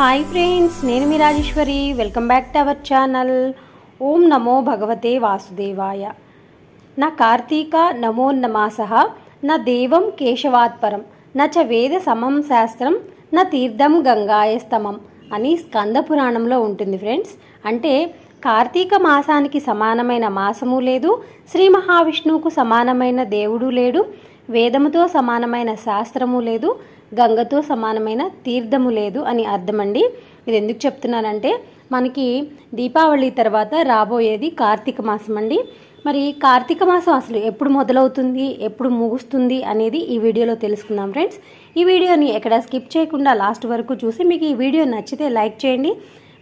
High friends నేను మీ Rajeshwari welcome back to our channel ఓం నమో భగవతే వాసుదేవాయ నా కార్తీక నమోన్నమాసః నా దేవం కేశవాత్పరం నా చ వేద సమం శాస్త్రం నా తీర్థం గంగాయస్తమం అని స్కంద పురాణంలో ఉంటుంది ఫ్రెండ్స్. అంటే కార్తీక మాసానికి సమానమైన మాసము లేదు, శ్రీ మహావిష్ణువుకు సమానమైన దేవుడు లేడు, వేదముతో సమానమైన శాస్త్రము లేదు, గంగతో సమానమైన తీర్థము లేదు అని అర్థమండి. ఇది ఎందుకు చెప్తున్నానంటే మనకి దీపావళి తర్వాత రాబోయేది కార్తీక మాసం అండి. మరి కార్తీక మాసం అసలు ఎప్పుడు మొదలవుతుంది, ఎప్పుడు ముగుస్తుంది అనేది ఈ వీడియోలో తెలుసుకుందాం ఫ్రెండ్స్. ఈ వీడియోని ఎక్కడ స్కిప్ చేయకుండా లాస్ట్ వరకు చూసి మీకు ఈ వీడియో నచ్చితే లైక్ చేయండి,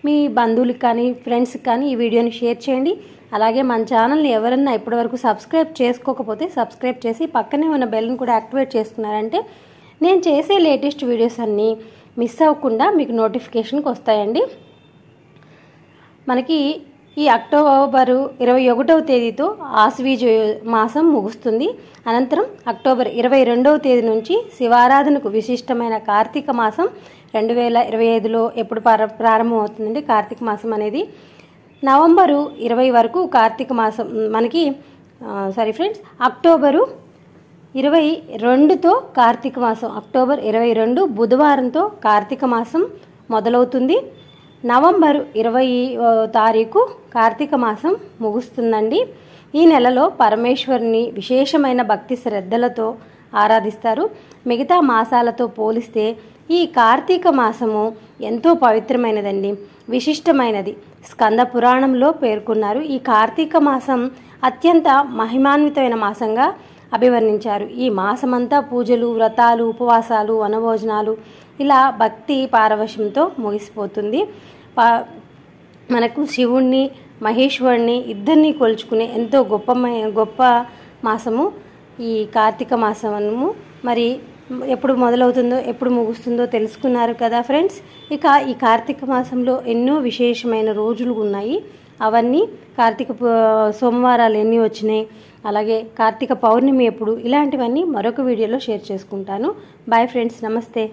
మీ బంధువులకు కానీ ఫ్రెండ్స్కి కానీ ఈ వీడియోని షేర్ చేయండి. అలాగే మన ఛానల్ని ఎవరన్నా ఇప్పటివరకు సబ్స్క్రైబ్ చేసుకోకపోతే సబ్స్క్రైబ్ చేసి పక్కనే ఉన్న బెల్ని కూడా యాక్టివేట్ చేసుకున్నారంటే నేను చేసే లేటెస్ట్ వీడియోస్ అన్నీ మిస్ అవ్వకుండా మీకు నోటిఫికేషన్కి వస్తాయండి. మనకి ఈ అక్టోబర్ 21వ తేదీతో ఆశ్వీజ మాసం ముగుస్తుంది. అనంతరం అక్టోబర్ 22వ తేదీ నుంచి శివారాధనకు విశిష్టమైన కార్తీక మాసం 2025లో ఎప్పుడు ప్రారంభం అవుతుందండి. కార్తీక మాసం అనేది నవంబరు 20 వరకు కార్తీక మాసం మనకి ఫ్రెండ్స్ అక్టోబరు 22తో కార్తీక మాసం, అక్టోబర్ 22 బుధవారంతో కార్తీక మాసం మొదలవుతుంది. నవంబర్ 20వ తారీఖు కార్తీక మాసం ముగుస్తుందండి. ఈ నెలలో పరమేశ్వరుని విశేషమైన భక్తి శ్రద్ధలతో ఆరాధిస్తారు. మిగతా మాసాలతో పోలిస్తే ఈ కార్తీక మాసము ఎంతో పవిత్రమైనదండి, విశిష్టమైనది. స్కంద పురాణంలో పేర్కొన్నారు. ఈ కార్తీక మాసం అత్యంత మహిమాన్వితమైన మాసంగా అభివర్ణించారు. ఈ మాసమంతా పూజలు, వ్రతాలు, ఉపవాసాలు, వనభోజనాలు ఇలా భక్తి పారవశ్యంతో ముగిసిపోతుంది. మనకు శివుణ్ణి మహేశ్వరుణ్ణి ఇద్దరిని కొలుచుకునే ఎంతో గొప్ప మాసము ఈ కార్తీక మాసము. మరి ఎప్పుడు మొదలవుతుందో ఎప్పుడు ముగుస్తుందో తెలుసుకున్నారు కదా ఫ్రెండ్స్. ఇక ఈ కార్తీక మాసంలో ఎన్నో విశేషమైన రోజులు ఉన్నాయి. అవన్నీ కార్తీక సోమవారాలు ఎన్ని వచ్చినాయి, అలాగే కార్తీక పౌర్ణమి ఎప్పుడు, ఇలాంటివన్నీ మరొక వీడియోలో షేర్ చేసుకుంటాను. బాయ్ ఫ్రెండ్స్, నమస్తే.